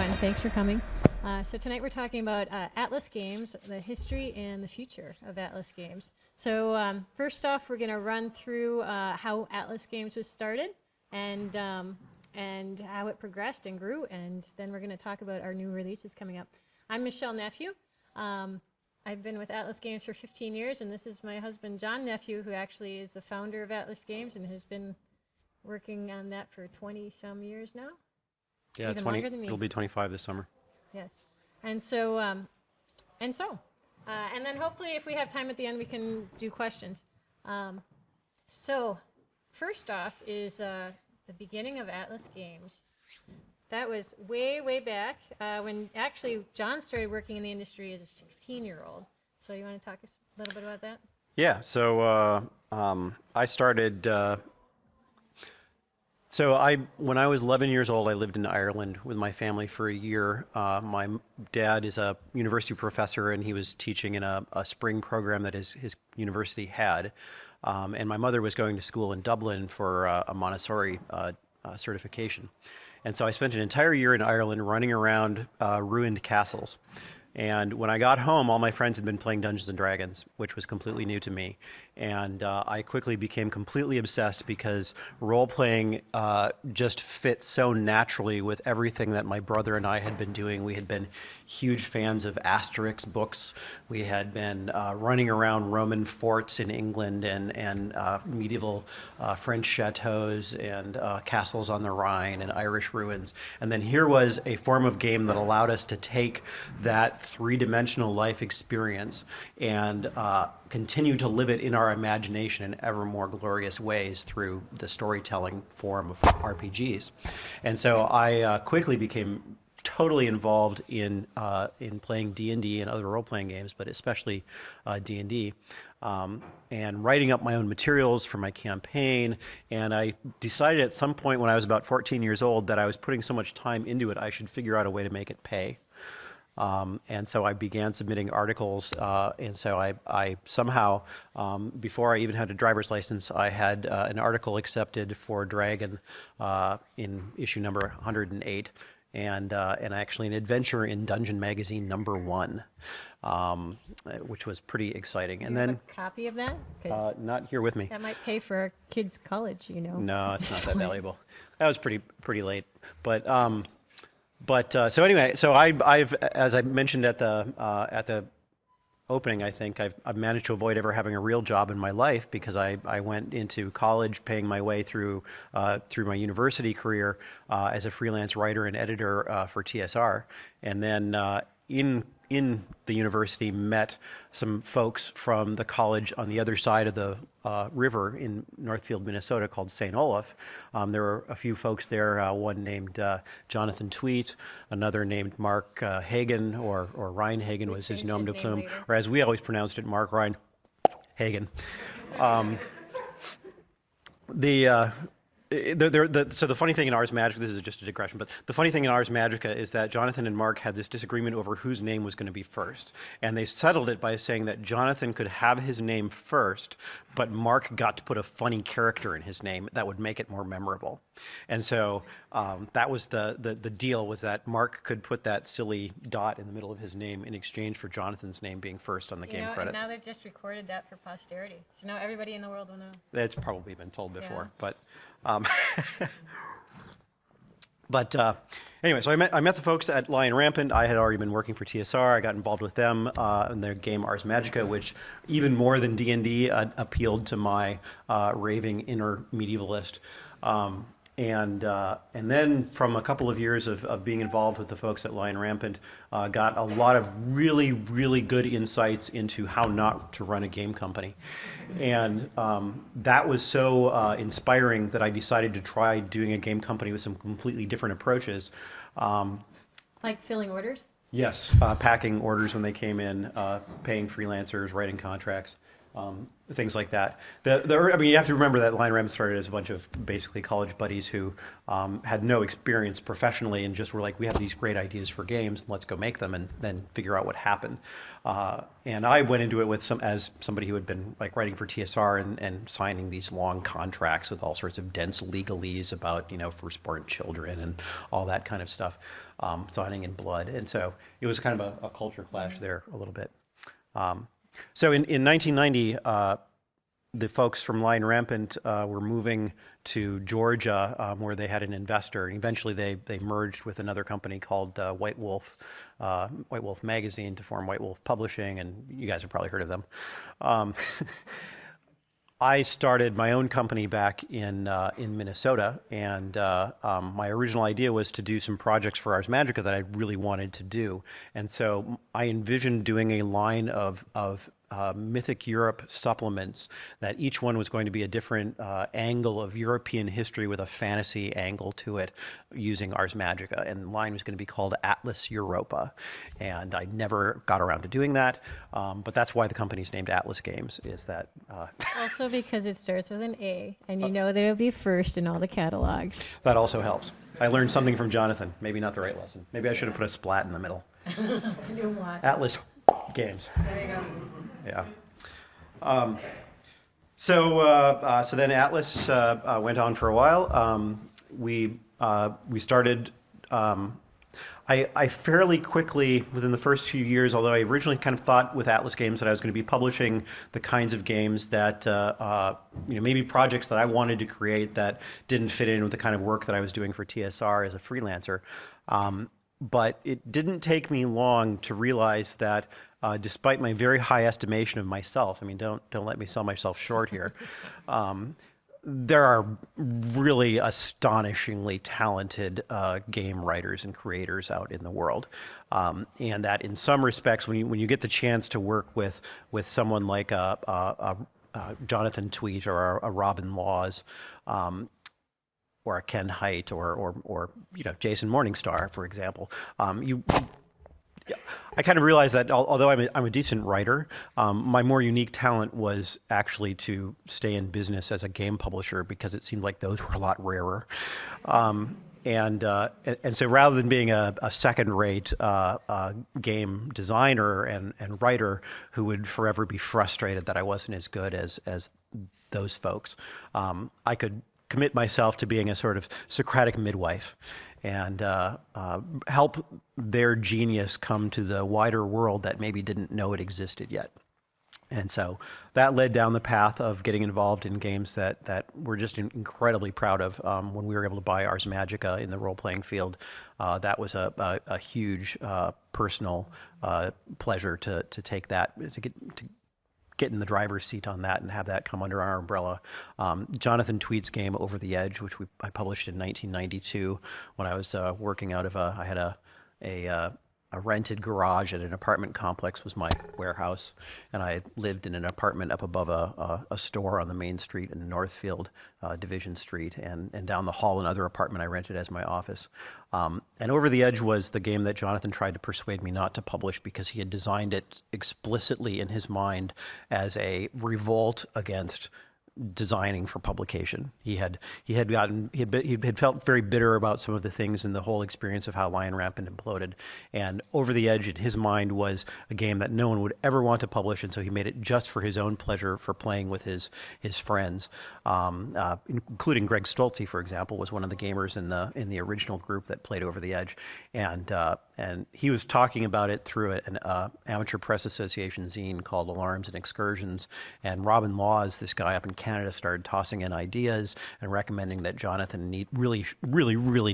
everyone. Thanks for coming. So tonight we're talking about Atlas Games, the history and the future of Atlas Games. So first off, we're going to run through how Atlas Games was started and how it progressed and grew, and then we're going to talk about our new releases coming up. I'm John Nephew. I've been with Atlas Games for 15 years, and this is my husband, John Nephew, who actually is the founder of Atlas Games and has been working on that for 20-some years now. Yeah, even longer than me. It'll be 25 this summer. Yes, and then hopefully, if we have time at the end, we can do questions. So, first off is the beginning of Atlas Games. That was way, way back when actually John started working in the industry as a 16-year-old. So, you want to talk a little bit about that? Yeah. So I started. When I was 11 years old, I lived in Ireland with my family for a year. My dad is a university professor, and he was teaching in a spring program that his university had. And my mother was going to school in Dublin for a Montessori certification. And so I spent an entire year in Ireland running around ruined castles. And when I got home, all my friends had been playing Dungeons & Dragons, which was completely new to me. And I quickly became completely obsessed because role-playing just fit so naturally with everything that my brother and I had been doing. We had been huge fans of Asterix books. We had been running around Roman forts in England and medieval French chateaus and castles on the Rhine and Irish ruins. And then here was a form of game that allowed us to take that three-dimensional life experience and continue to live it in our imagination in ever more glorious ways through the storytelling form of RPGs. And so I quickly became totally involved in playing D&D and other role-playing games, but especially D&D, and writing up my own materials for my campaign. And I decided at some point when I was about 14 years old that I was putting so much time into it, I should figure out a way to make it pay. And so I began submitting articles, and so I somehow, before I even had a driver's license, I had an article accepted for Dragon in issue number 108, and actually an adventure in Dungeon Magazine #1, which was pretty exciting. And then a copy of that? Not here with me. That might pay for our kids' college, you know. No, it's not that valuable. That was pretty late, but. So anyway, so I've, as I mentioned at the opening, I think I've managed to avoid ever having a real job in my life because I went into college paying my way through my university career as a freelance writer and editor for TSR, and then in the university met some folks from the college on the other side of the river in Northfield, Minnesota, called St. Olaf. There were a few folks there, one named Jonathan Tweet, another named Mark Hagen, or Ryan Hagen was his nom de plume, or as we always pronounced it, Mark Ryan Hagen. So the funny thing in Ars Magica, this is just a digression, but the funny thing in Ars Magica is that Jonathan and Mark had this disagreement over whose name was going to be first. And they settled it by saying that Jonathan could have his name first, but Mark got to put a funny character in his name that would make it more memorable. And so that was the deal, was that Mark could put that silly dot in the middle of his name in exchange for Jonathan's name being first on the game credits. And now they've just recorded that for posterity. So now everybody in the world will know. It's probably been told before, yeah. But anyway, so I met the folks at Lion Rampant. I had already been working for TSR. I got involved with them in their game Ars Magica, which even more than D&D appealed to my raving inner medievalist. And then from a couple of years of being involved with the folks at Lion Rampant, got a lot of really, really good insights into how not to run a game company. And that was so inspiring that I decided to try doing a game company with some completely different approaches. Like filling orders? Yes, packing orders when they came in, paying freelancers, writing contracts. things like that. I mean, you have to remember that Line Ram started as a bunch of basically college buddies who had no experience professionally and just were like, we have these great ideas for games, let's go make them and then figure out what happened. And I went into it with as somebody who had been like writing for TSR and signing these long contracts with all sorts of dense legalese about, firstborn children and all that kind of stuff, signing in blood. And so it was kind of a culture clash there a little bit. So in 1990, the folks from Line Rampant were moving to Georgia, where they had an investor. And eventually, they merged with another company called White Wolf Magazine to form White Wolf Publishing, and you guys have probably heard of them. I started my own company back in Minnesota, and my original idea was to do some projects for Ars Magica that I really wanted to do. And so I envisioned doing a line of Mythic Europe supplements that each one was going to be a different angle of European history with a fantasy angle to it using Ars Magica. And the line was going to be called Atlas Europa. And I never got around to doing that, but that's why the company's named Atlas Games, is that... Also because it starts with an A, and you know that it'll be first in all the catalogs. That also helps. I learned something from Jonathan. Maybe not the right lesson. Maybe I should have put a splat in the middle. Atlas Games. There you go. Yeah. So then Atlas went on for a while. We started. I fairly quickly, within the first few years, although I originally kind of thought with Atlas Games that I was going to be publishing the kinds of games that, maybe projects that I wanted to create that didn't fit in with the kind of work that I was doing for TSR as a freelancer. But it didn't take me long to realize that despite my very high estimation of myself, I mean, don't let me sell myself short here, there are really astonishingly talented game writers and creators out in the world, and that in some respects, when you get the chance to work with someone like a Jonathan Tweet or a Robin Laws, or a Ken Hite or Jason Morningstar, for example, I kind of realized that although I'm a decent writer, my more unique talent was actually to stay in business as a game publisher, because it seemed like those were a lot rarer. And so rather than being a second-rate game designer and writer who would forever be frustrated that I wasn't as good as those folks, I could commit myself to being a sort of Socratic midwife and help their genius come to the wider world that maybe didn't know it existed yet. And so that led down the path of getting involved in games that we're just incredibly proud of. When we were able to buy Ars Magica in the role-playing field, that was a huge personal pleasure to take that, to get in the driver's seat on that and have that come under our umbrella. Jonathan Tweet's game Over the Edge, which I published in 1992 when I was working out of I had a rented garage at an apartment complex was my warehouse, and I lived in an apartment up above a store on the main street in Northfield, Division Street, and down the hall another apartment I rented as my office. And Over the Edge was the game that Jonathan tried to persuade me not to publish because he had designed it explicitly in his mind as a revolt against designing for publication. He had felt very bitter about some of the things in the whole experience of how Lion Rampant imploded, and Over the Edge in his mind was a game that no one would ever want to publish, and so he made it just for his own pleasure, for playing with his friends, including Greg Stolze, for example, was one of the gamers in the original group that played Over the Edge, and he was talking about it through an amateur press association zine called Alarms and Excursions, and Robin Laws, this guy up in Canada, started tossing in ideas and recommending that Jonathan really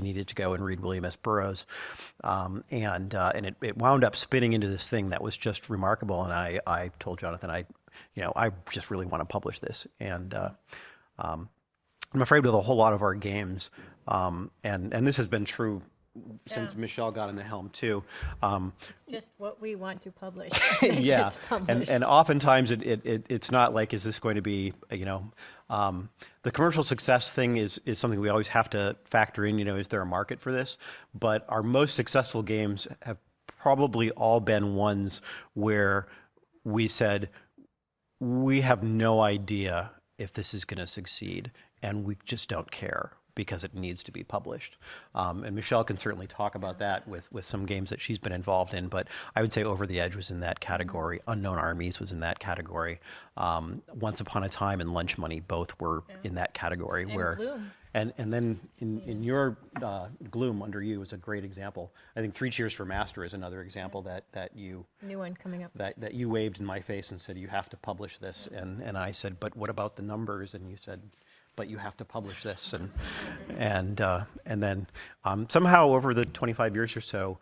needed to go and read William S. Burroughs, and it wound up spinning into this thing that was just remarkable. And I told Jonathan, I just really want to publish this, and I'm afraid with a whole lot of our games, and this has been true since Michelle got in the helm too. Just what we want to publish. Yeah, and oftentimes it's not like, is this going to be, the commercial success thing is something we always have to factor in. Is there a market for this? But our most successful games have probably all been ones where we said, we have no idea if this is going to succeed, and we just don't care because it needs to be published. And Michelle can certainly talk about that with some games that she's been involved in, but I would say Over the Edge was in that category. Unknown Armies was in that category. Once Upon a Time and Lunch Money both were in that category. And where Gloom. And then in your Gloom under you is a great example. I think Three Cheers for Master is another example that you New one coming up. that you waved in my face and said you have to publish this, and I said, but what about the numbers? And you said, but you have to publish this, and then somehow over the 25 years or so,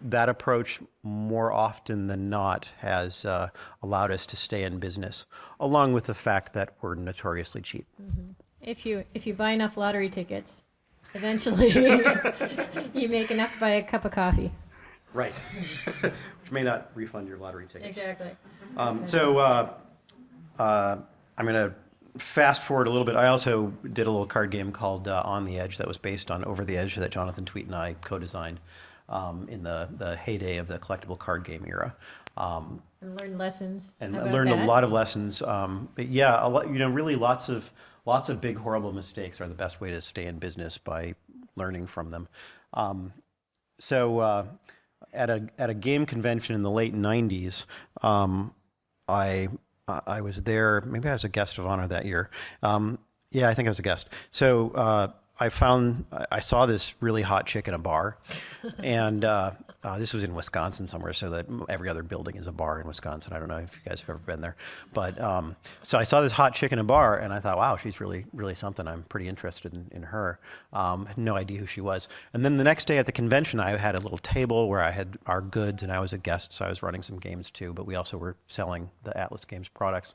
that approach more often than not has allowed us to stay in business, along with the fact that we're notoriously cheap. Mm-hmm. If you buy enough lottery tickets, eventually you make enough to buy a cup of coffee. Right, which may not refund your lottery tickets. Exactly. So I'm going to fast forward a little bit. I also did a little card game called On the Edge that was based on Over the Edge that Jonathan Tweet and I co-designed in the heyday of the collectible card game era. And learned lessons. And I learned a lot of lessons. But yeah, really lots of big horrible mistakes are the best way to stay in business, by learning from them. So at a game convention in the late 90s, I was there. Maybe I was a guest of honor that year. Yeah, I think I was a guest. So I saw this really hot chick in a bar, and this was in Wisconsin somewhere, so that every other building is a bar in Wisconsin. I don't know if you guys have ever been there, but so I saw this hot chick in a bar, and I thought, wow, she's really, really something. I'm pretty interested in her. Had no idea who she was. And then the next day at the convention, I had a little table where I had our goods, and I was a guest, so I was running some games too, but we also were selling the Atlas Games products.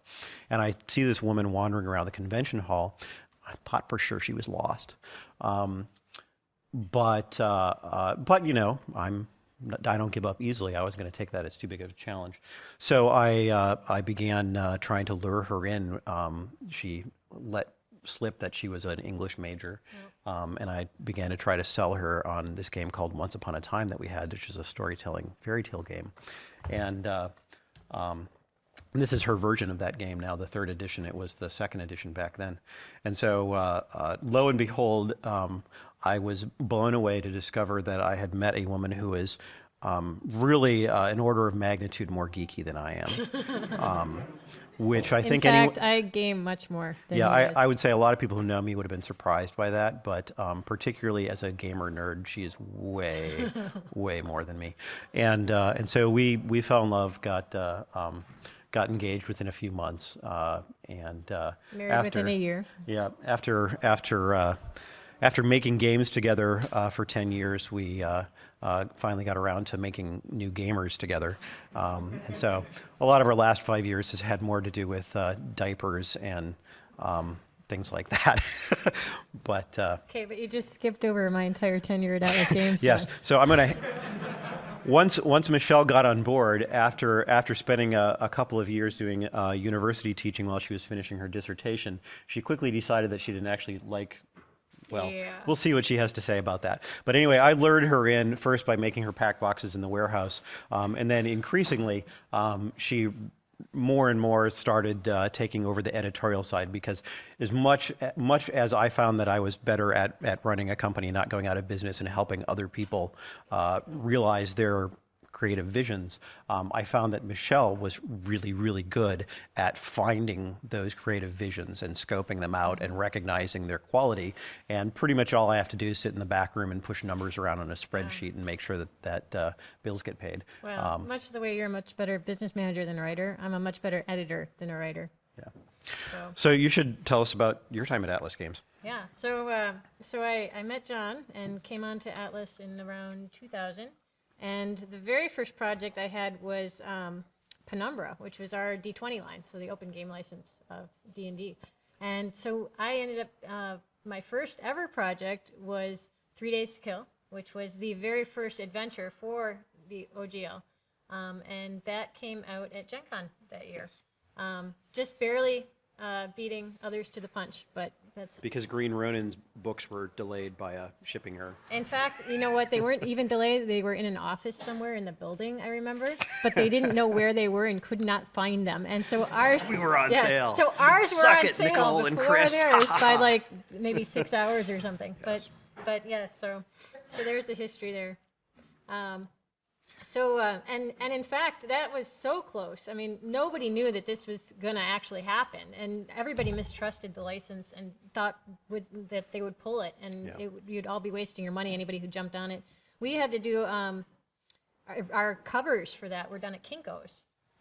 And I see this woman wandering around the convention hall. I thought for sure she was lost, but I don't give up easily. I was going to take that as too big of a challenge, so I began trying to lure her in. She let slip that she was an English major, and I began to try to sell her on this game called Once Upon a Time that we had, which is a storytelling fairy tale game, and this is her version of that game now, the third edition. It was the second edition back then. And so, lo and behold, I was blown away to discover that I had met a woman who is really an order of magnitude more geeky than I am. Which I think... In fact, I game much more than Yeah, you guys. I would say a lot of people who know me would have been surprised by that, but particularly as a gamer nerd, she is way, way more than me. And so we fell in love, got engaged within a few months, and married within a year. Yeah, after making games together for 10 years, we finally got around to making new gamers together. And so a lot of our last 5 years has had more to do with diapers and things like that. But okay, but you just skipped over my entire tenure at Atlas Games. Yes, so I'm going to... Once Michelle got on board, after spending a couple of years doing university teaching while she was finishing her dissertation, she quickly decided that she didn't actually like... Well, We'll see what she has to say about that. But anyway, I lured her in first by making her pack boxes in the warehouse, and then increasingly she more and more started taking over the editorial side, because as much as I found that I was better at running a company, not going out of business, and helping other people realize their creative visions, I found that Michelle was really, really good at finding those creative visions and scoping them out and recognizing their quality. And pretty much all I have to do is sit in the back room and push numbers around on a spreadsheet and make sure that bills get paid. Well, much the way you're a much better business manager than a writer, I'm a much better editor than a writer. Yeah. So you should tell us about your time at Atlas Games. Yeah. So I met John and came on to Atlas in around 2000. And the very first project I had was Penumbra, which was our D20 line, so the open game license of D&D. And so I ended up, my first ever project was 3 Days to Kill, which was the very first adventure for the OGL. And that came out at Gen Con that year. Just barely beating others to the punch, but Because Green Ronin's books were delayed by a shipping error. In fact, you know what? They weren't even delayed. They were in an office somewhere in the building, I remember. But they didn't know where they were and could not find them. And so ours... We were on sale. So ours were on sale Nicole and before Chris. theirs by like maybe 6 hours or something. Yes. But yeah, so there's the history there. And in fact, that was so close. I mean, nobody knew that this was going to actually happen, and everybody mistrusted the license and thought that they would pull it, and you'd all be wasting your money, anybody who jumped on it. We had to do our covers for that were done at Kinko's.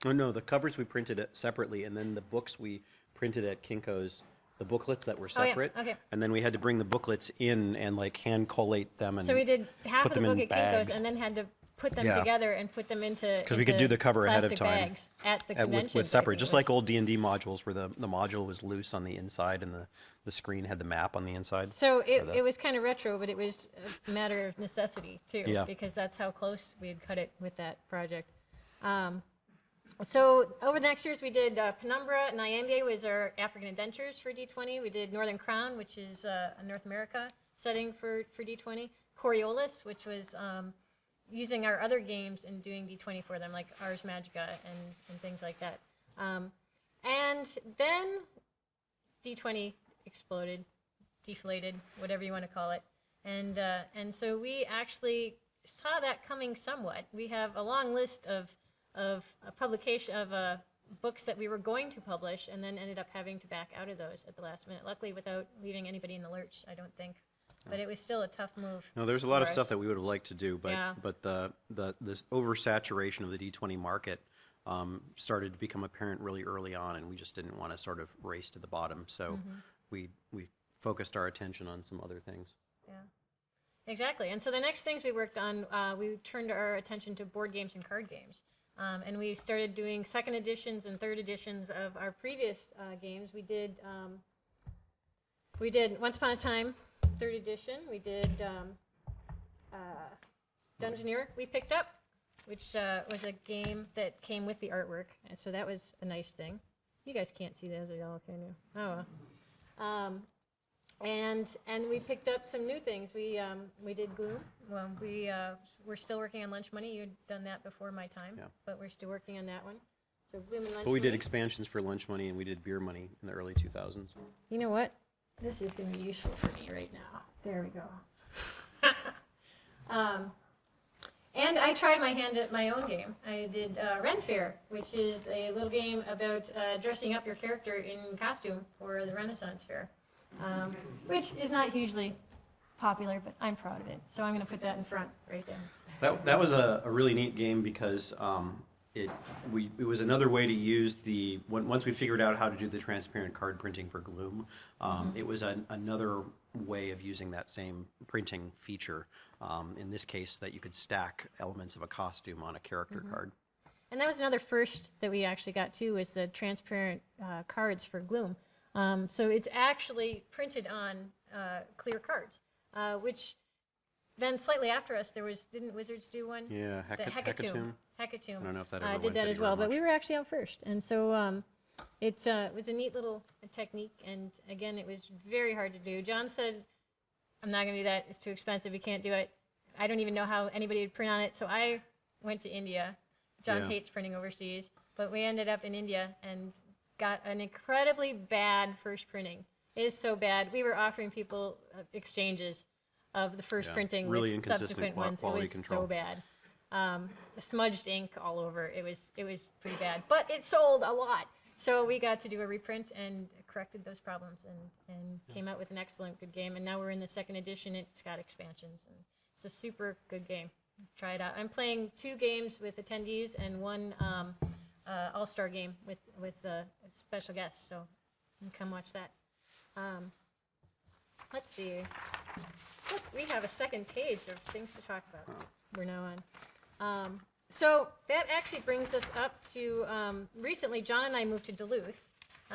Oh, no, the covers we printed it separately, and then the books we printed at Kinko's, the booklets that were separate. Oh, yeah. Okay. And then we had to bring the booklets in and like hand collate them and so we did half put of the them book in at Kinko's bags. and then had to put them together and put them into because we could do the cover ahead of time bags at the convention. With separate, just like old D&D modules where the module was loose on the inside and the screen had the map on the inside. So it was kind of retro, but it was a matter of necessity too, because that's how close we had cut it with that project. So over the next years we did Penumbra. Nyambia was our African Adventures for D20. We did Northern Crown, which is a North America setting for D20. Coriolis, which was using our other games and doing D20 for them, like Ars Magica and things like that. And then D20 exploded, deflated, whatever you want to call it. And so we actually saw that coming somewhat. We have a long list of a publication of books that we were going to publish and then ended up having to back out of those at the last minute, luckily without leaving anybody in the lurch, I don't think. But it was still a tough move. No, there's a lot of stuff that we would have liked to do, but this oversaturation of the D20 market started to become apparent really early on, and we just didn't want to sort of race to the bottom. So we focused our attention on some other things. Yeah, exactly. And so the next things we worked on, we turned our attention to board games and card games. And we started doing second editions and third editions of our previous games. We did Once Upon a Time, third edition. We did Dungeoneer we picked up, which was a game that came with the artwork. And so that was a nice thing. You guys can't see those at all, can you? Oh, well. And we picked up some new things. We did Gloom. Well, we're still working on Lunch Money. You'd done that before my time, but we're still working on that one. So Gloom and Lunch Money. But we did expansions for Lunch Money, and we did Beer Money in the early 2000s. You know what? This is going to be useful for me right now. There we go. And I tried my hand at my own game. I did Ren Fair, which is a little game about dressing up your character in costume for the Renaissance Fair. Which is not hugely popular, but I'm proud of it. So I'm going to put that in front right there. That was a really neat game because it was another way to use once we figured out how to do the transparent card printing for Gloom, it was another way of using that same printing feature, in this case that you could stack elements of a costume on a character card. And that was another first that we actually got too, was the transparent cards for Gloom. So it's actually printed on clear cards, which then slightly after us didn't Wizards do one? Yeah, Hecatomb. Hecatomb. I don't know if that ever did that as well, but we were actually out first, and so it was a neat little technique, and again, it was very hard to do. John said, "I'm not going to do that. It's too expensive. We can't do it. I don't even know how anybody would print on it." So I went to India. John hates printing overseas, but we ended up in India and got an incredibly bad first printing. It is so bad. We were offering people exchanges of the first printing really with subsequent ones. It was control. so bad. Smudged ink all over. It was pretty bad, but it sold a lot. So we got to do a reprint and corrected those problems and came out with an excellent good game. And now we're in the second edition. It's got expansions, and it's a super good game. Try it out. I'm playing 2 games with attendees and 1 all-star game with special guests. So you can come watch that. Let's see. Look, we have a second page of things to talk about. We're now on. So that actually brings us up to recently. John and I moved to Duluth.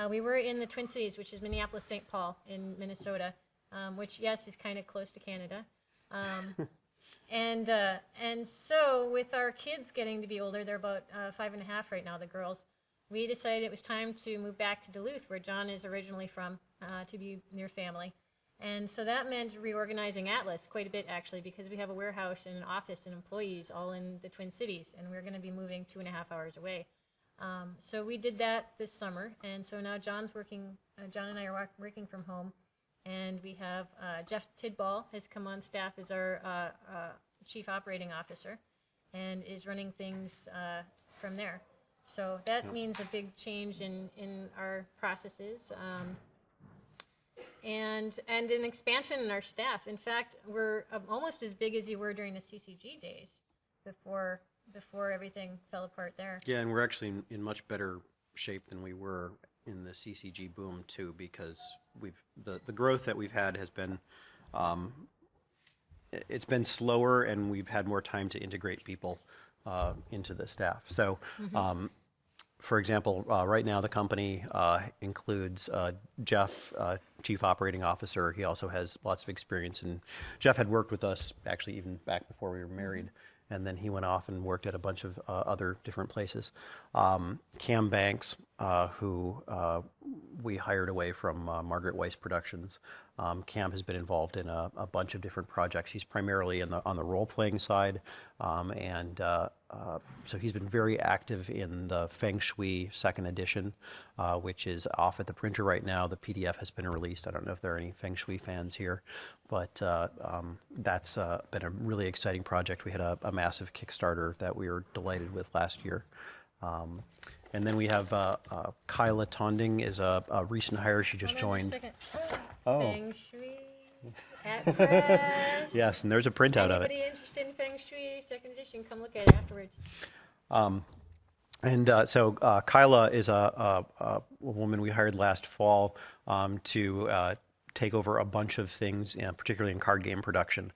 We were in the Twin Cities, which is Minneapolis-St. Paul in Minnesota, which yes is kind of close to Canada. And so with our kids getting to be older, they're about 5 and a half right now, the girls. We decided it was time to move back to Duluth, where John is originally from, to be near family. And so that meant reorganizing Atlas quite a bit, actually, because we have a warehouse and an office and employees all in the Twin Cities, and we're going to be moving 2.5 hours away. So we did that this summer, and so now John and I are working from home, and we have Jeff Tidball has come on staff as our Chief Operating Officer and is running things from there. So that means a big change in our processes. And an expansion in our staff. In fact, we're almost as big as you were during the CCG days before everything fell apart there. Yeah, and we're actually in much better shape than we were in the CCG boom too, because the growth that we've had has been it's been slower, and we've had more time to integrate people into the staff. So. For example, right now the company includes Jeff, Chief Operating Officer. He also has lots of experience, and Jeff had worked with us actually even back before we were married, and then he went off and worked at a bunch of other different places. Cam Banks, who we hired away from Margaret Weiss Productions. Cam has been involved in a bunch of different projects. He's primarily on the role-playing side, and so he's been very active in the Feng Shui 2nd edition, which is off at the printer right now. The PDF has been released. I don't know if there are any Feng Shui fans here, but that's been a really exciting project. We had a massive Kickstarter that we were delighted with last year. And then we have Kyla Tonding is a recent hire. She just joined. Oh. Feng Shui at press. Yes, and there's a printout of it. Anybody interested in Feng Shui 2nd edition, come look at it afterwards. So Kyla is a woman we hired last fall to take over a bunch of things, particularly in card game production,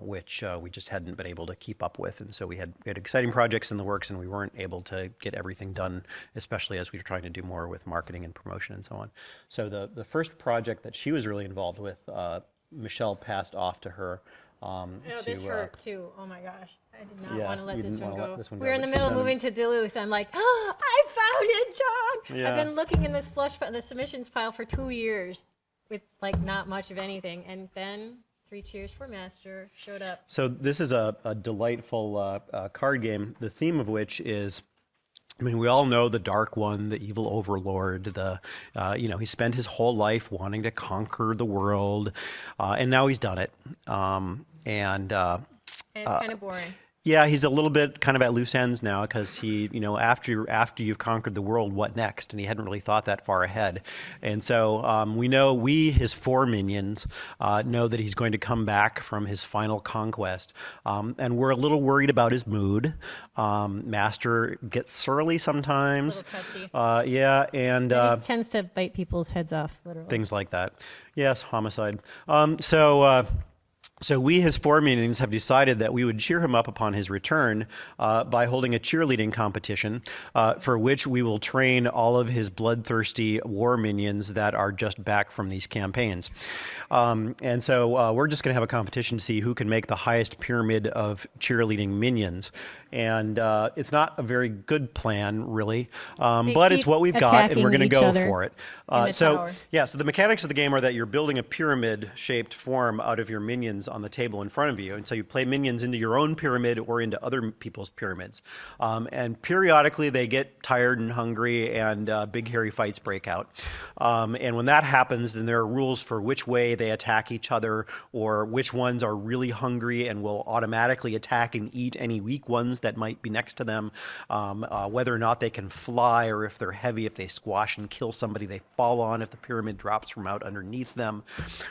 which we just hadn't been able to keep up with. And so we had exciting projects in the works, and we weren't able to get everything done, especially as we were trying to do more with marketing and promotion and so on. So the first project that she was really involved with, Michelle passed off to her. This hurt too. Oh my gosh. I did not want to let this one go. We're in the middle of moving to Duluth. I'm like, oh, I found it, John! Yeah. I've been looking in the submissions file for 2 years with like not much of anything, and then 3 Cheers for Master showed up. So this is a delightful card game, the theme of which is, I mean, we all know the Dark One, the evil overlord. He spent his whole life wanting to conquer the world, and now he's done it. And it's kind of boring. Yeah, he's a little bit kind of at loose ends now because he, after you've conquered the world, what next? And he hadn't really thought that far ahead. And so his 4 minions, know that he's going to come back from his final conquest. And we're a little worried about his mood. Master gets surly sometimes. A little touchy. And he tends to bite people's heads off, literally. Things like that. Yes, homicide. So we, his 4 minions, have decided that we would cheer him up upon his return by holding a cheerleading competition for which we will train all of his bloodthirsty war minions that are just back from these campaigns. And so we're just going to have a competition to see who can make the highest pyramid of cheerleading minions. And it's not a very good plan, really, but it's what we've got, and we're going to go for it. So the mechanics of the game are that you're building a pyramid-shaped form out of your minions on the table in front of you, and so you play minions into your own pyramid or into other people's pyramids, and periodically they get tired and hungry, and big hairy fights break out, and when that happens, then there are rules for which way they attack each other, or which ones are really hungry and will automatically attack and eat any weak ones that might be next to them, whether or not they can fly, or if they're heavy, if they squash and kill somebody they fall on, if the pyramid drops from out underneath them.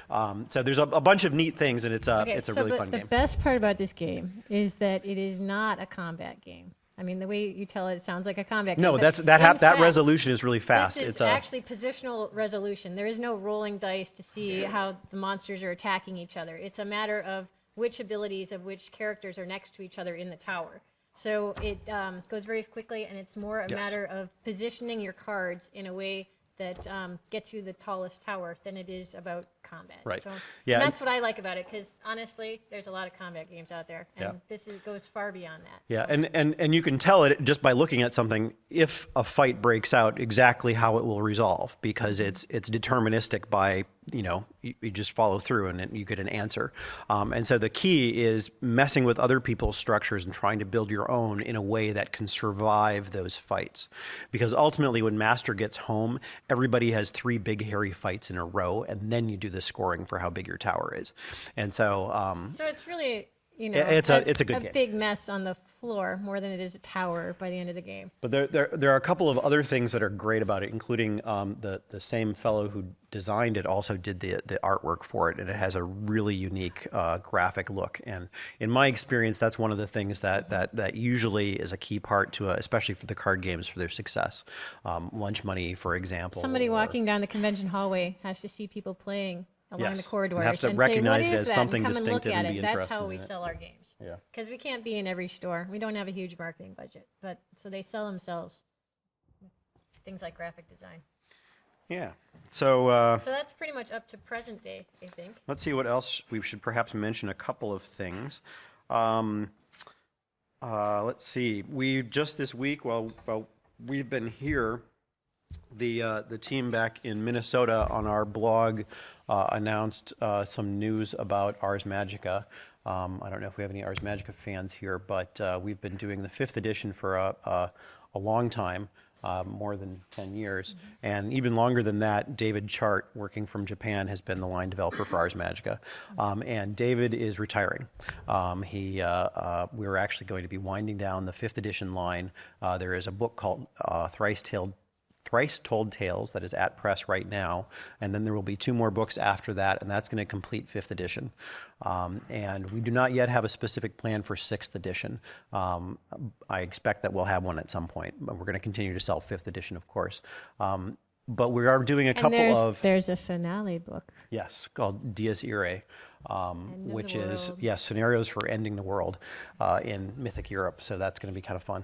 So there's a bunch of neat things, and it's a really fun game. The best part about this game is that it is not a combat game. I mean, the way you tell it, it sounds like a combat game. No, that resolution is really fast. It's actually positional resolution. There is no rolling dice to see how the monsters are attacking each other. It's a matter of which abilities of which characters are next to each other in the tower. So it goes very quickly, and it's more a matter of positioning your cards in a way that gets you the tallest tower than it is about combat. Right. So Yeah. and that's what I like about it, because honestly, there's a lot of combat games out there, and goes far beyond that. Yeah, so. and you can tell it just by looking at something if a fight breaks out exactly how it will resolve, because it's deterministic by, you just follow through and you get an answer. And so the key is messing with other people's structures and trying to build your own in a way that can survive those fights. Because ultimately when Master gets home, everybody has 3 big hairy fights in a row, and then you do the scoring for how big your tower is. And so... so it's really... it's a good game. Big mess on the floor more than it is a tower by the end of the game. But there are a couple of other things that are great about it, including the same fellow who designed it also did the artwork for it, and it has a really unique graphic look. And in my experience, that's one of the things that usually is a key part to, especially for the card games, for their success. Lunch Money, for example. Somebody walking down the convention hallway has to see people playing along the corridors and have to recognize it as something distinctive and be interested in it. That's how we sell our games. Yeah. Because we can't be in every store. We don't have a huge marketing budget, but so they sell themselves. Things like graphic design. Yeah. So that's pretty much up to present day, I think. Let's see what else we should perhaps mention. A couple of things. Let's see. We just this week, while we've been here, the team back in Minnesota on our blog announced some news about Ars Magica. I don't know if we have any Ars Magica fans here, but we've been doing the 5th edition for a long time, more than 10 years. And even longer than that, David Chart, working from Japan, has been the line developer for Ars Magica. And David is retiring. We're actually going to be winding down the 5th edition line. There is a book called Thrice Told Tales that is at press right now, and then there will be 2 more books after that, and that's going to complete 5th edition. And we do not yet have a specific plan for 6th edition. I expect that we'll have one at some point, but we're going to continue to sell 5th edition, of course. But we are doing a couple of... There's a finale book. Yes, called Dies Irae, which is, scenarios for ending the world in Mythic Europe, so that's going to be kind of fun.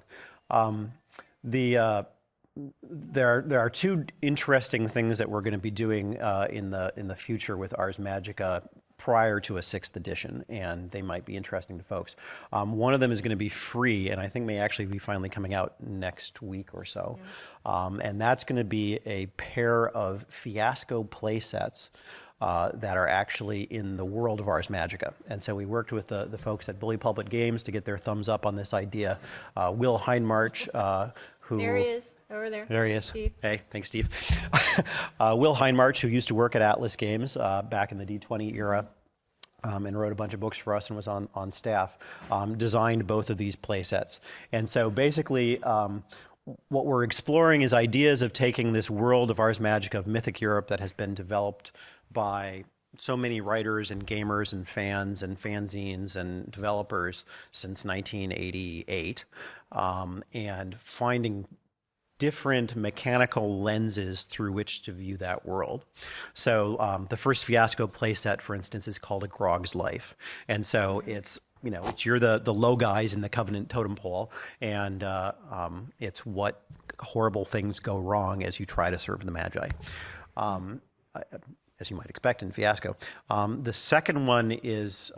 There are 2 interesting things that we're going to be doing in the future with Ars Magica prior to a 6th edition, and they might be interesting to folks. One of them is going to be free, and I think may actually be finally coming out next week or so. And that's going to be a pair of Fiasco play sets that are actually in the world of Ars Magica. And so we worked with the folks at Bully Pulpit Games to get their thumbs up on this idea. Will Heinmarch, who... There he is. Over there. There he is. Steve. Hey, thanks, Steve. Will Heinmarch, who used to work at Atlas Games back in the D20 era, and wrote a bunch of books for us and was on staff, designed both of these play sets. And so basically, what we're exploring is ideas of taking this world of Ars Magica, of Mythic Europe, that has been developed by so many writers and gamers and fans and fanzines and developers since 1988, and finding different mechanical lenses through which to view that world. So the first Fiasco playset, for instance, is called A Grog's Life. And so it's you're the low guys in the Covenant totem pole, and it's what horrible things go wrong as you try to serve the Magi, as you might expect in Fiasco. The second one is...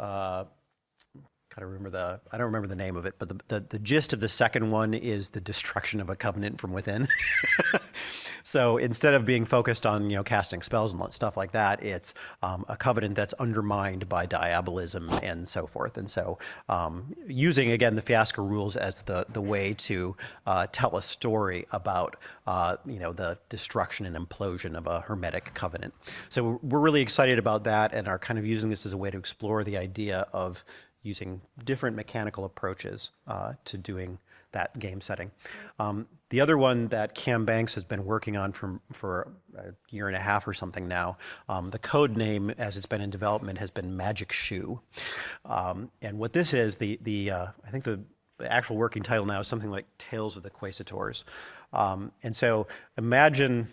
I don't remember the name of it, but the gist of the second one is the destruction of a covenant from within. So instead of being focused on casting spells and stuff like that, it's a covenant that's undermined by diabolism and so forth. And so using again the Fiasco rules as the way to tell a story about the destruction and implosion of a hermetic covenant. So we're really excited about that, and are kind of using this as a way to explore the idea of using different mechanical approaches to doing that game setting. The other one that Cam Banks has been working on for a year and a half or something now, the code name as it's been in development has been Magic Shoe. And what this is, I think the actual working title now is something like Tales of the Quaesitors. And so imagine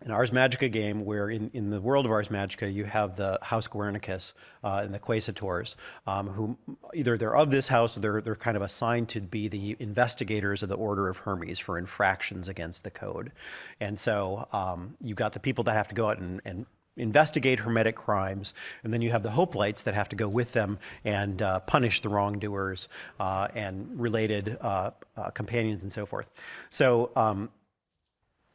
an Ars Magica game where in the world of Ars Magica you have the House Guernicus and the Quaesitors, who either they're of this house or they're kind of assigned to be the investigators of the Order of Hermes for infractions against the code. And so you've got the people that have to go out and investigate hermetic crimes, and then you have the hoplites that have to go with them and punish the wrongdoers and related companions and so forth. So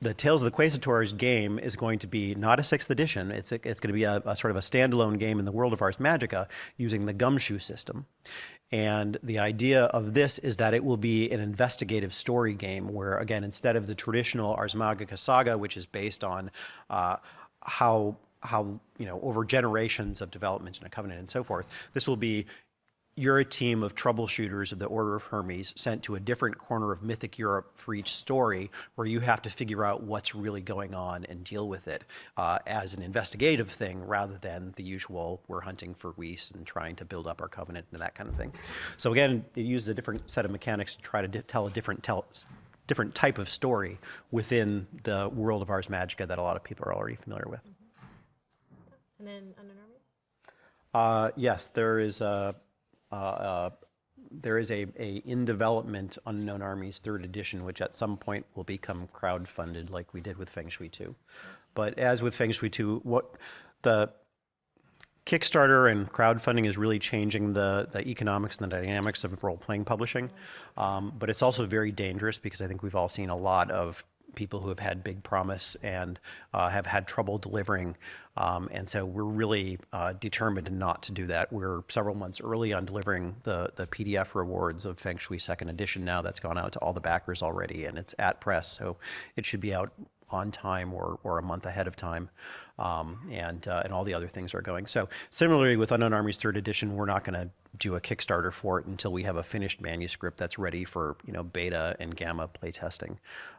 the Tales of the Quasitors game is going to be not a 6th edition. It's going to be a sort of a standalone game in the world of Ars Magica using the gumshoe system. And the idea of this is that it will be an investigative story game where, again, instead of the traditional Ars Magica saga, which is based on how over generations of development in a covenant and so forth, this will be you're a team of troubleshooters of the Order of Hermes sent to a different corner of mythic Europe for each story, where you have to figure out what's really going on and deal with it as an investigative thing, rather than the usual we're hunting for Weiss and trying to build up our covenant and that kind of thing. So again, it uses a different set of mechanics to try to tell a different type of story within the world of Ars Magica that a lot of people are already familiar with. And then Unknown Armies? Yes, there is a in development Unknown Armies 3rd edition, which at some point will become crowdfunded, like we did with Feng Shui 2. But as with Feng Shui 2, what the Kickstarter and crowdfunding is really changing the economics and the dynamics of role-playing publishing. But it's also very dangerous, because I think we've all seen a lot of people who have had big promise and have had trouble delivering. And so we're really determined not to do that. We're several months early on delivering the PDF rewards of Feng Shui 2nd edition now. That's gone out to all the backers already, and it's at press, so it should be out on time or a month ahead of time. And all the other things are going. So similarly with Unknown Armies 3rd edition, we're not going to do a Kickstarter for it until we have a finished manuscript that's ready for beta and gamma playtesting.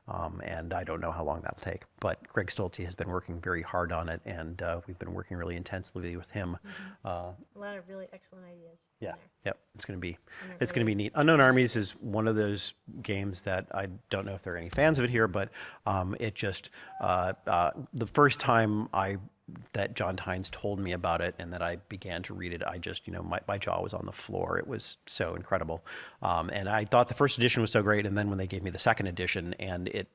And I don't know how long that'll take. But Greg Stolte has been working very hard on it, and we've been working really intensively with him. A lot of really excellent ideas. Yeah, yep. It's going to be neat. Unknown Armies is one of those games that I don't know if there are any fans of it here, but it just the first time that John Tynes told me about it and that I began to read it, I just, my jaw was on the floor. It was so incredible. And I thought the 1st edition was so great, and then when they gave me the 2nd edition, and it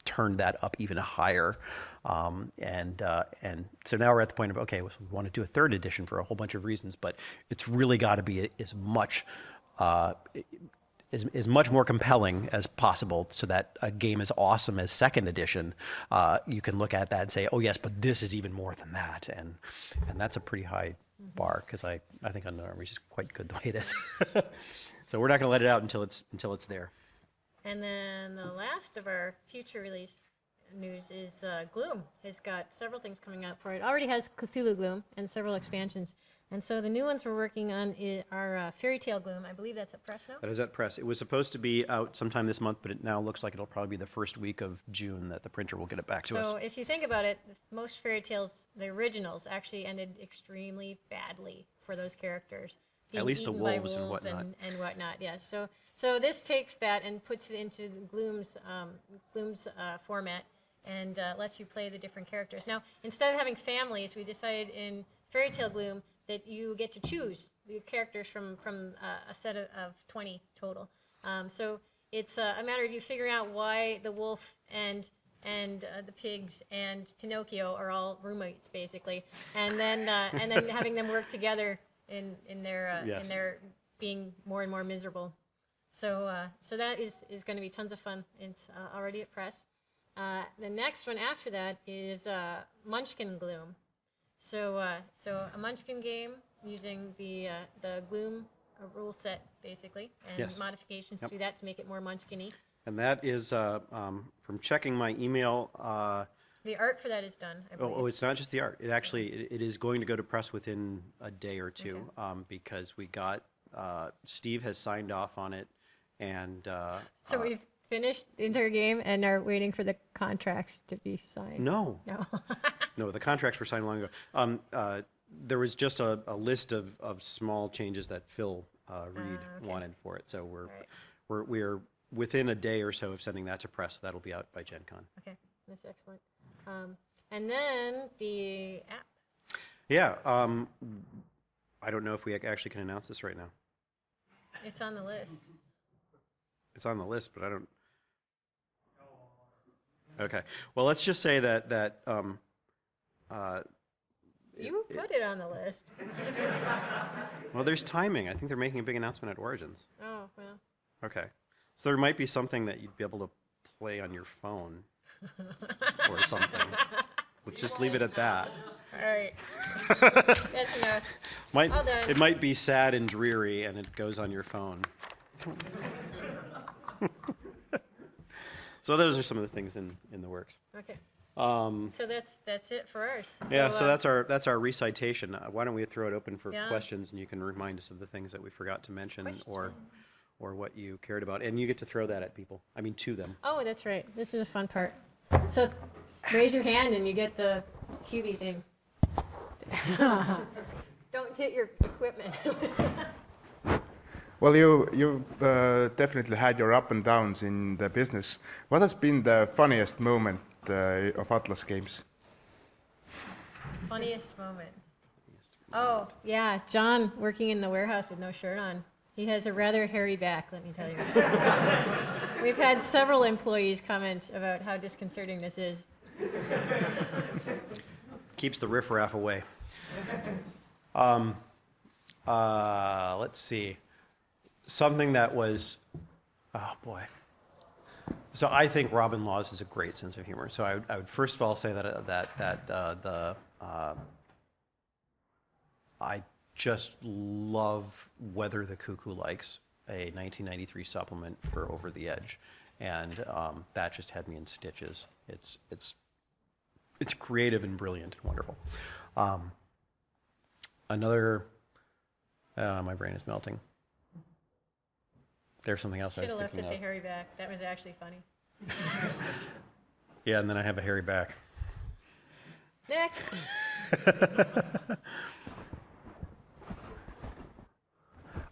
turned that up even higher. And so now we're at the point of, okay, we want to do a 3rd edition for a whole bunch of reasons, but it's really got to be as much more compelling as possible, so that a game as awesome as 2nd edition, you can look at that and say, oh yes, but this is even more than that, and that's a pretty high bar, because I think Unknown Armies is quite good the way it is. So we're not going to let it out until it's there. And then the last of our future release news is Gloom. It's got several things coming out for it. It already has Cthulhu Gloom and several expansions. And so the new ones we're working on are Fairy Tale Gloom. I believe that's at press now? That is at press. It was supposed to be out sometime this month, but it now looks like it'll probably be the first week of June that the printer will get it back to us. So if you think about it, most fairy tales, the originals, actually ended extremely badly for those characters. At least the wolves and whatnot. And whatnot, yes. So this takes that and puts it into Gloom's format and lets you play the different characters. Now, instead of having families, we decided in Fairy Tale Gloom that you get to choose the characters from a set of 20 total. So it's a matter of you figuring out why the wolf and the pigs and Pinocchio are all roommates, basically, and then having them work together in their being more and more miserable. So that is going to be tons of fun. It's already at press. The next one after that is Munchkin Gloom. So a Munchkin game using the Gloom rule set, basically, and modifications to that to make it more Munchkin-y. And that is, from checking my email... the art for that is done, I believe. Oh, it's not just the art. It actually it is going to go to press within a day or two, because we got... Steve has signed off on it, and... so we've finished the entire game and are waiting for the contracts to be signed? No. No, the contracts were signed long ago. There was just a list of small changes that Phil Reed wanted for it. So we're within a day or so of sending that to press. That'll be out by Gen Con. Okay, that's excellent. And then the app. Yeah, I don't know if we actually can announce this right now. It's on the list. It's on the list, but I don't... Okay. Well, let's just say that You put it on the list. Well, there's timing. I think they're making a big announcement at Origins. Oh, well. Okay. So there might be something that you'd be able to play on your phone or something. Let's just leave it at that. All right. That's enough. All done. It might be sad and dreary, and it goes on your phone. So those are some of the things in the works. Okay. So that's it for ours. Yeah, so that's our recitation. Why don't we throw it open for questions, and you can remind us of the things that we forgot to mention or what you cared about, and you get to throw that at people. I mean, to them. Oh, that's right. This is a fun part. So raise your hand, and you get the QB thing. Don't hit your equipment. Well, you definitely had your up and downs in the business. What has been the funniest moment of Atlas Games? Funniest moment. Oh, yeah, John working in the warehouse with no shirt on. He has a rather hairy back, let me tell you. We've had several employees comment about how disconcerting this is. Keeps the riffraff away. Let's see. Something that was, oh boy. So I think Robin Laws has a great sense of humor. So I would first of all say that I just love Whether the Cuckoo Likes, a 1993 supplement for Over the Edge, and that just had me in stitches. It's creative and brilliant and wonderful. Another, my brain is melting. There's something else I was thinking of. Should have left it to hairy back. That was actually funny. Yeah, and then I have a hairy back. Next.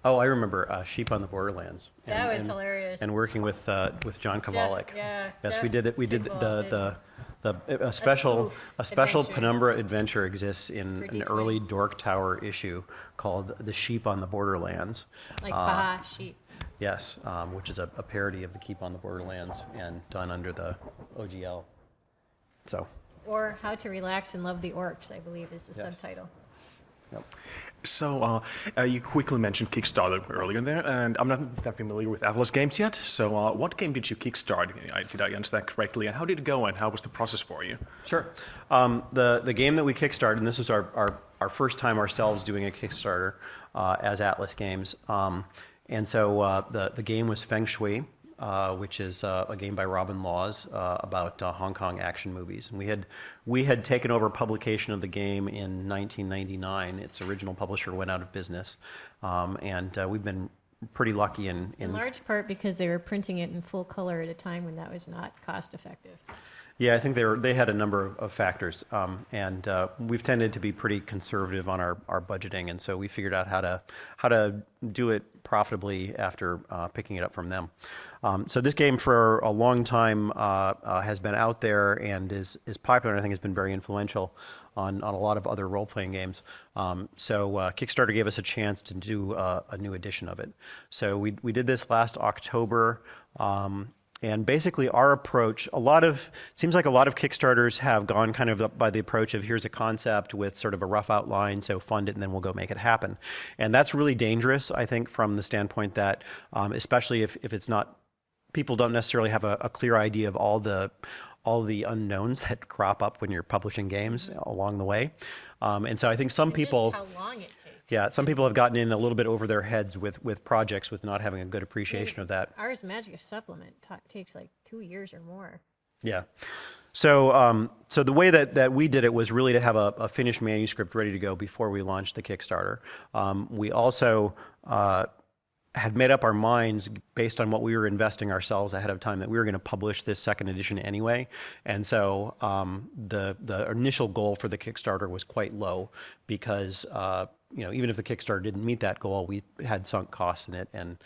Oh, I remember Sheep on the Borderlands. That was hilarious. And working with John Kovalik. Yeah. Yes, we did it. We did a special Penumbra adventure exists in an early Dork Tower issue called The Sheep on the Borderlands. Like Baja Sheep. Yes, which is a parody of the Keep on the Borderlands and done under the OGL. So. Or How to Relax and Love the Orcs, I believe, is the subtitle. Yep. So you quickly mentioned Kickstarter earlier there, and I'm not that familiar with Atlas Games yet. So what game did you kickstart? Did I understand correctly? And how did it go? And how was the process for you? Sure. The game that we kickstarted, and this is our first time ourselves doing a Kickstarter as Atlas Games. And so the game was Feng Shui, which is a game by Robin Laws about Hong Kong action movies. And we had taken over publication of the game in 1999. Its original publisher went out of business, and we've been pretty lucky in large part because they were printing it in full color at a time when that was not cost effective. Yeah, I think they had a number of factors, and we've tended to be pretty conservative on our budgeting, and so we figured out how to do it profitably after picking it up from them. So this game for a long time has been out there and is popular, and I think has been very influential on a lot of other role-playing games. So Kickstarter gave us a chance to do a new edition of it. So we did this last October. And basically our approach, seems like a lot of Kickstarters have gone kind of by the approach of here's a concept with sort of a rough outline, so fund it and then we'll go make it happen. And that's really dangerous, I think, from the standpoint that, especially if it's not, people don't necessarily have a clear idea of all the unknowns that crop up when you're publishing games along the way. And so I think some people... How long it takes. Yeah, some people have gotten in a little bit over their heads with projects with not having a good appreciation of that. Ars Magica supplement takes like 2 years or more. Yeah. So so the way that we did it was really to have a finished manuscript ready to go before we launched the Kickstarter. We also had made up our minds based on what we were investing ourselves ahead of time that we were going to publish this second edition anyway. And so the initial goal for the Kickstarter was quite low because even if the Kickstarter didn't meet that goal, we had sunk costs in it. And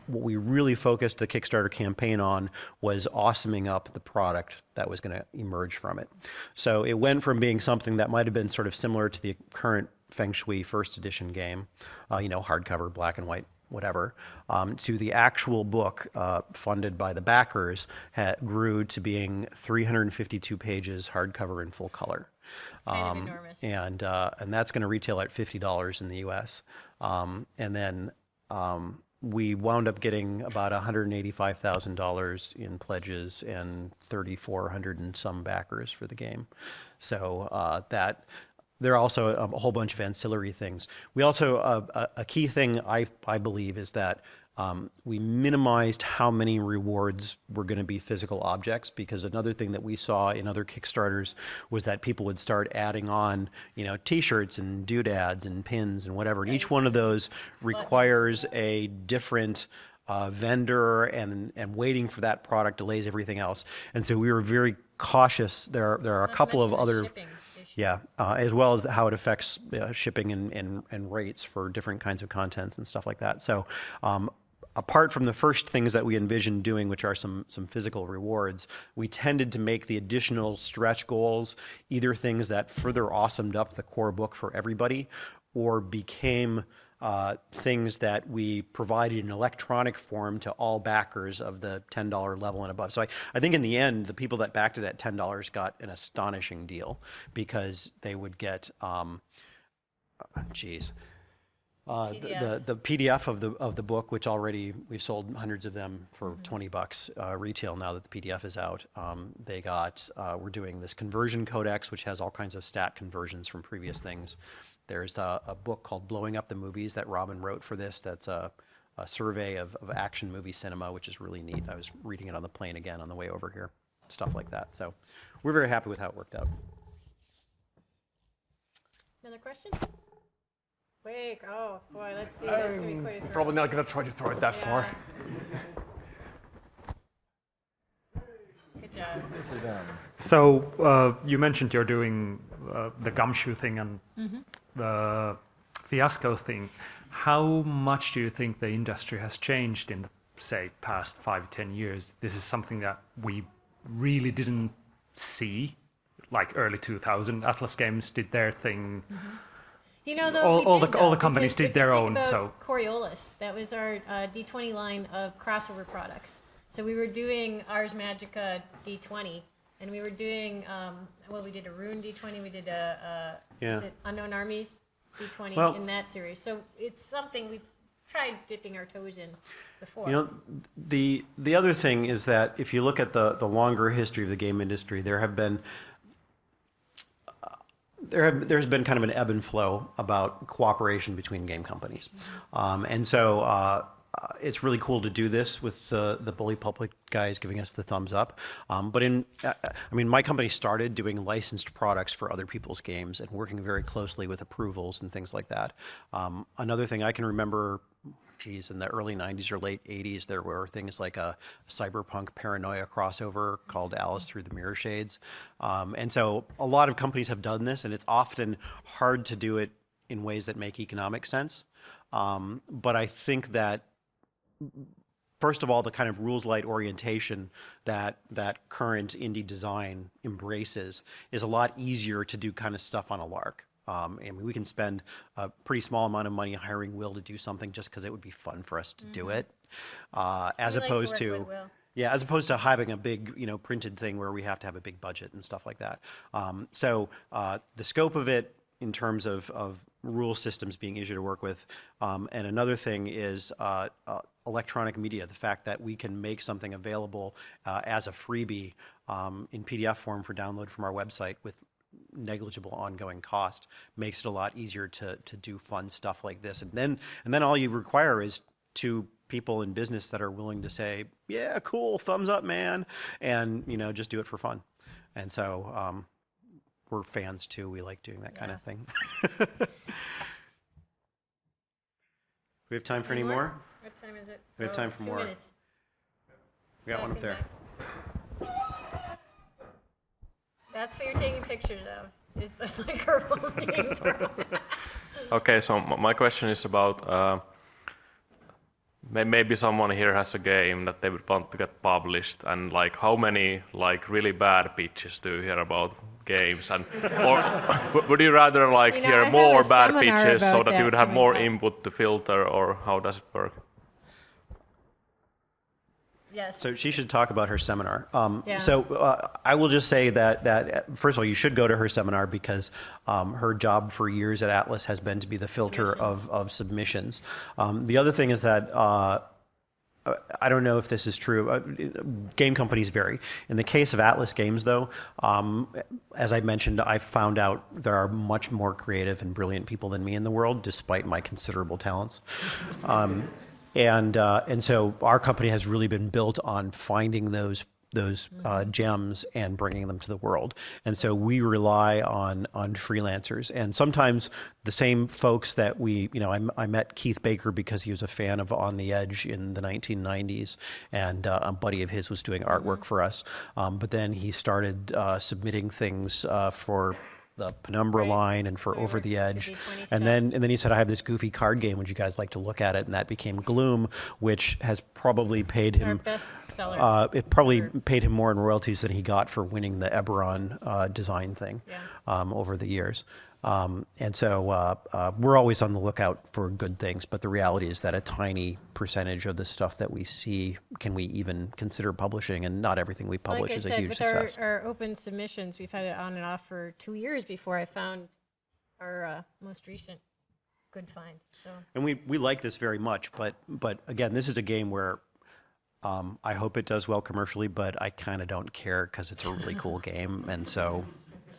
what we really focused the Kickstarter campaign on was awesoming up the product that was going to emerge from it. So it went from being something that might have been sort of similar to the current Feng Shui first edition game, hardcover, black and white, whatever, to the actual book funded by the backers grew to being 352 pages hardcover in full color. Kind of enormous. And that's going to retail at $50 in the U.S. And then we wound up getting about $185,000 in pledges and 3,400 and some backers for the game. So that. There are also a whole bunch of ancillary things. We also, a key thing I believe is that we minimized how many rewards were going to be physical objects, because another thing that we saw in other Kickstarters was that people would start adding on, T-shirts and doodads and pins and whatever. And each one of those requires a different vendor, and waiting for that product delays everything else. And so we were very cautious. There are a couple of other. Yeah, as well as how it affects shipping and rates for different kinds of contents and stuff like that. So apart from the first things that we envisioned doing, which are some physical rewards, we tended to make the additional stretch goals either things that further awesomed up the core book for everybody, or became things that we provided in electronic form to all backers of the $10 level and above. So I think in the end, the people that backed it at $10 got an astonishing deal, because they would get, the PDF of the book, which already we've sold hundreds of them for $20 retail now that the PDF is out. They got, we're doing this conversion codex, which has all kinds of stat conversions from previous things. There's a book called Blowing Up the Movies that Robin wrote for this. That's a survey of action movie cinema, which is really neat. I was reading it on the plane again on the way over here, stuff like that. So we're very happy with how it worked out. Another question? Quick. Oh, boy, let's see. That's going to be quite a throw. Probably not going to try to throw it that far. Good job. So you mentioned you're doing the gumshoe thing and the fiasco thing. How much do you think the industry has changed in the, say, past 5-10 years? This is something that we really didn't see, like early 2000. Atlas Games did their thing. Though, all the companies did their own. So Coriolis, that was our D20 line of crossover products. So we were doing Ars Magica D20, and we were doing, we did a Rune D20, we did a Unknown Armies D20 in that series. So it's something we've tried dipping our toes in before. The other thing is that if you look at the longer history of the game industry, there's been kind of an ebb and flow about cooperation between game companies. And so it's really cool to do this with the Bully Public guys giving us the thumbs up. But my company started doing licensed products for other people's games and working very closely with approvals and things like that. Another thing I can remember, in the early 90s or late 80s, there were things like a cyberpunk paranoia crossover called Alice Through the Mirror Shades. And so a lot of companies have done this, and it's often hard to do it in ways that make economic sense. But I think that, first of all, the kind of rules-light orientation that current indie design embraces is a lot easier to do kind of stuff on a lark. We can spend a pretty small amount of money hiring Will to do something just because it would be fun for us to do it, as opposed to having a big, printed thing where we have to have a big budget and stuff like that. So the scope of it in terms of rule systems being easier to work with, and another thing is electronic media, the fact that we can make something available as a freebie in PDF form for download from our website with negligible ongoing cost makes it a lot easier to do fun stuff like this. And then all you require is two people in business that are willing to say, yeah, cool, thumbs up, man, and just do it for fun. And so we're fans too. We like doing that kind of thing. We have time for any more? What time is it? We have time for 2 more. minutes. We got one up there. That's what you're taking pictures of, is the microphone being thrown. Okay, so my question is about maybe someone here has a game that they would want to get published, and how many really bad pitches do you hear about games, and or would you rather hear more bad pitches so that you would have more input to filter, or how does it work? Yes. So she should talk about her seminar. Yeah. So I will just say that first of all, you should go to her seminar because her job for years at Atlas has been to be the filter of submissions. The other thing is that I don't know if this is true. Game companies vary. In the case of Atlas Games, though, as I mentioned, I found out there are much more creative and brilliant people than me in the world, despite my considerable talents. And so our company has really been built on finding those gems and bringing them to the world. And so we rely on freelancers. And sometimes the same folks that I met Keith Baker because he was a fan of On the Edge in the 1990s, and a buddy of his was doing artwork for us. But then he started submitting things for the Penumbra line and for Over the Edge, and then he said, I have this goofy card game, would you guys like to look at it? And that became Gloom, which has probably paid him it probably paid him more in royalties than he got for winning the Eberron design thing over the years. And so we're always on the lookout for good things, but the reality is that a tiny percentage of the stuff that we see can we even consider publishing, and not everything we publish is a huge success. With our open submissions, we've had it on and off for 2 years before I found our most recent good find. So. And we like this very much, but again, this is a game where I hope it does well commercially, but I kind of don't care because it's a really cool game, and so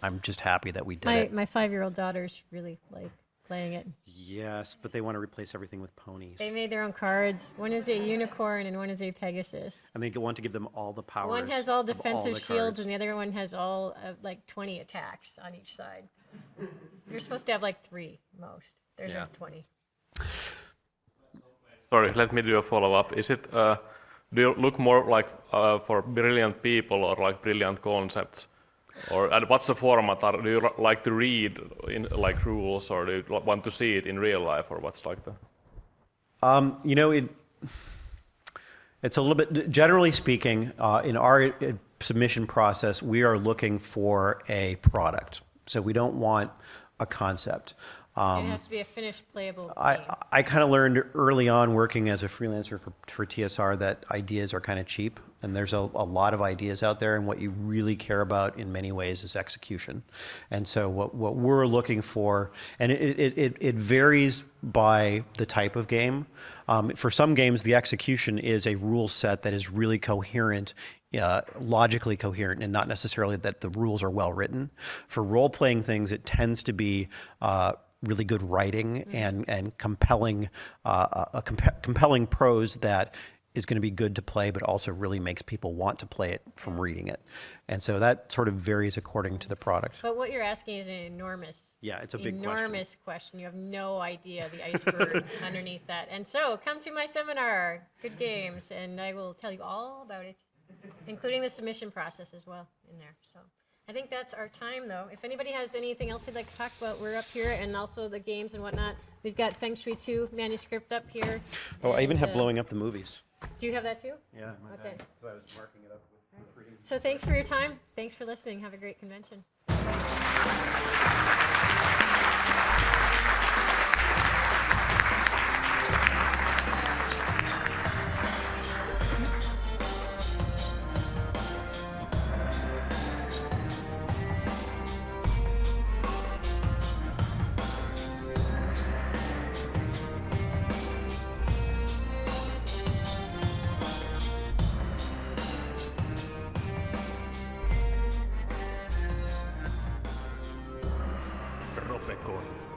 I'm just happy that we did it. My 5-year-old daughters really like playing it. Yes, but they want to replace everything with ponies. They made their own cards. One is a unicorn and one is a Pegasus. And they want to give them all the powers. One has all defensive shields and the other one has all like 20 attacks on each side. You're supposed to have like 3 most. There's like 20. Sorry, let me do a follow-up. Is it, do you look more like for brilliant people or like brilliant concepts? Or and what's the format? Do you like to read in like rules, or do you want to see it in real life, or what's like the? It's a little bit. Generally speaking, in our submission process, we are looking for a product, so we don't want a concept. It has to be a finished playable game. I kind of learned early on working as a freelancer for TSR that ideas are kind of cheap, and there's a lot of ideas out there, and what you really care about in many ways is execution. And so what we're looking for, and it varies by the type of game. For some games, the execution is a rule set that is really coherent, logically coherent, and not necessarily that the rules are well written. For role-playing things, it tends to be really good writing and compelling compelling prose that is going to be good to play, but also really makes people want to play it from reading it. And so that sort of varies according to the product. But what you're asking is an enormous it's a big enormous question. You have no idea the iceberg underneath that. And so come to my seminar, Good Games, and I will tell you all about it, including the submission process as well in there. So I think that's our time, though. If anybody has anything else they'd like to talk about, we're up here, and also the games and whatnot. We've got Feng Shui 2 manuscript up here. Oh, I even have Blowing Up the Movies. Do you have that, too? Yeah. Okay. I was marking it up with reading. So thanks for your time. Thanks for listening. Have a great convention. Ropecon.